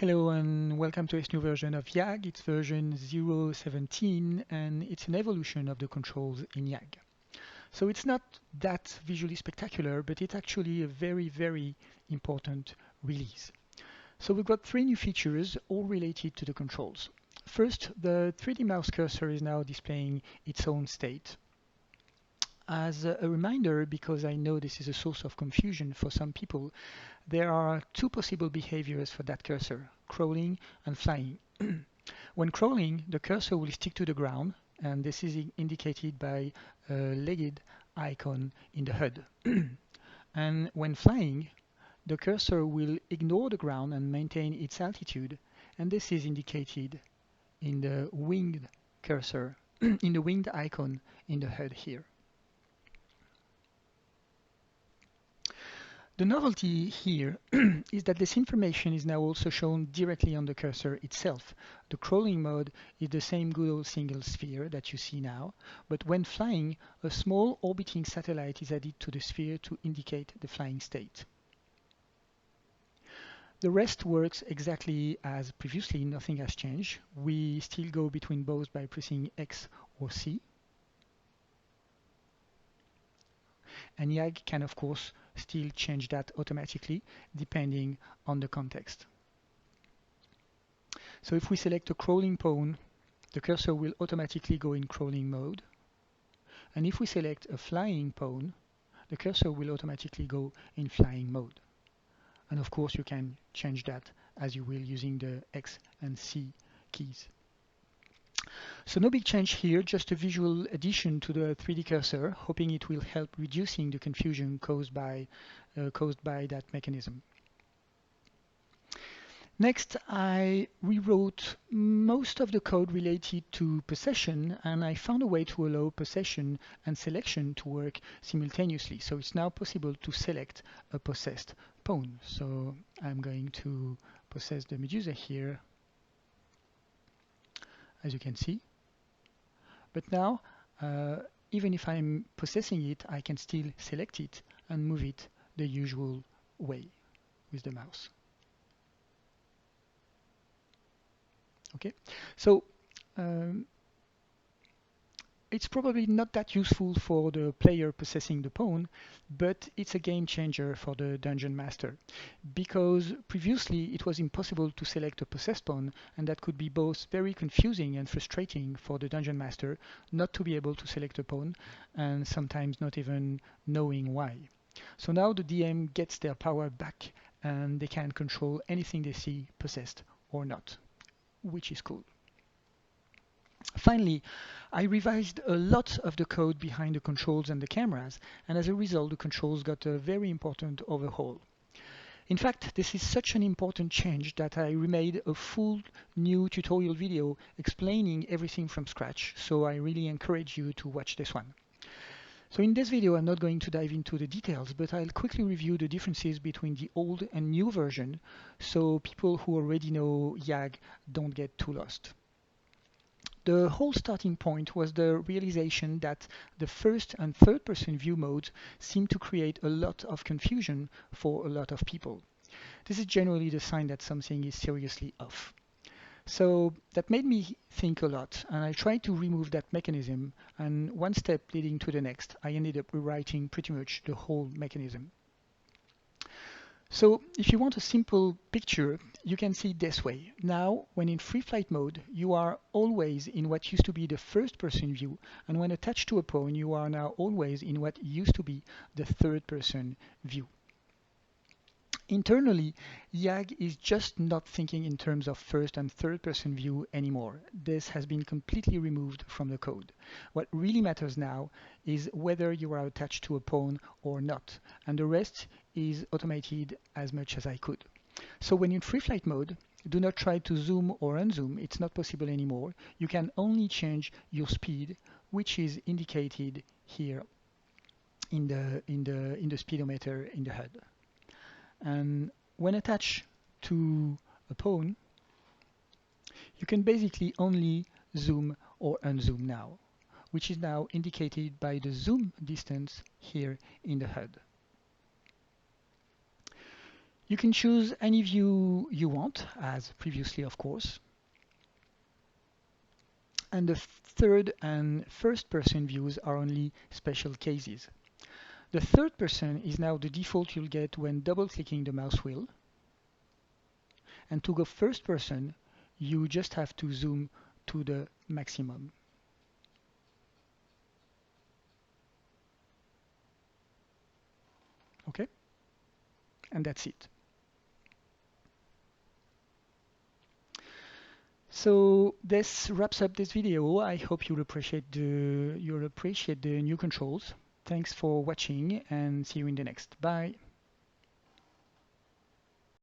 Hello and welcome to this new version of YAG. It's version 0.17 and it's an evolution of the controls in YAG. So it's not that visually spectacular, but it's actually a very important release. So we've got three new features, all related to the controls. First, the 3D mouse cursor is now displaying its own state. As a reminder, because I know this is a source of confusion for some people, there are two possible behaviors for that cursor, crawling and flying. When crawling, the cursor will stick to the ground, and this is indicated by a legged icon in the HUD. And when flying, the cursor will ignore the ground and maintain its altitude, and this is indicated in the winged cursor, in the winged icon in the HUD here. The novelty here is that this information is now also shown directly on the cursor itself. The crawling mode is the same good old single sphere that you see now, but when flying, a small orbiting satellite is added to the sphere to indicate the flying state. The rest works exactly as previously, nothing has changed. We still go between both by pressing X or C. And YAG can, of course, still change that automatically depending on the context. So if we select a crawling pawn, the cursor will automatically go in crawling mode. And if we select a flying pawn, the cursor will automatically go in flying mode. And of course, you can change that as you will using the X and C keys. So no big change here, just a visual addition to the 3D cursor, hoping it will help reducing the confusion caused by that mechanism. Next, I rewrote most of the code related to possession, and I found a way to allow possession and selection to work simultaneously. So it's now possible to select a possessed pawn. So I'm going to possess the Medusa here, as you can see. But now, even if I'm possessing it, I can still select it and move it the usual way with the mouse. Okay, so it's probably not that useful for the player possessing the pawn, but it's a game changer for the dungeon master, because previously it was impossible to select a possessed pawn, and that could be both very confusing and frustrating for the dungeon master not to be able to select a pawn, and sometimes not even knowing why. So now the DM gets their power back, and they can control anything they see, possessed or not, which is cool. Finally, I revised a lot of the code behind the controls and the cameras, and as a result, the controls got a very important overhaul. In fact, this is such an important change that I remade a full new tutorial video explaining everything from scratch, so I really encourage you to watch this one. So in this video, I'm not going to dive into the details, but I'll quickly review the differences between the old and new version, so people who already know YAG don't get too lost. The whole starting point was the realization that the first and third person view modes seem to create a lot of confusion for a lot of people. This is generally the sign that something is seriously off. So that made me think a lot, and I tried to remove that mechanism, and one step leading to the next, I ended up rewriting pretty much the whole mechanism. So if you want a simple picture, you can see it this way. Now, when in free flight mode, you are always in what used to be the first person view, and when attached to a pawn, you are now always in what used to be the third person view. Internally, YAG is just not thinking in terms of first and third person view anymore. This has been completely removed from the code. What really matters now is whether you are attached to a pawn or not, and the rest is automated as much as I could. So when in free flight mode, do not try to zoom or unzoom, it's not possible anymore. You can only change your speed, which is indicated here in the speedometer in the HUD. And when attached to a pawn, you can basically only zoom or unzoom now, which is now indicated by the zoom distance here in the HUD. You can choose any view you want, as previously, of course. And the third and first person views are only special cases. The third person is now the default you'll get when double-clicking the mouse wheel. And to go first person, you just have to zoom to the maximum. Okay? And that's it. So this wraps up this video. I hope you'll appreciate the new controls. Thanks for watching and see you in the next. Bye.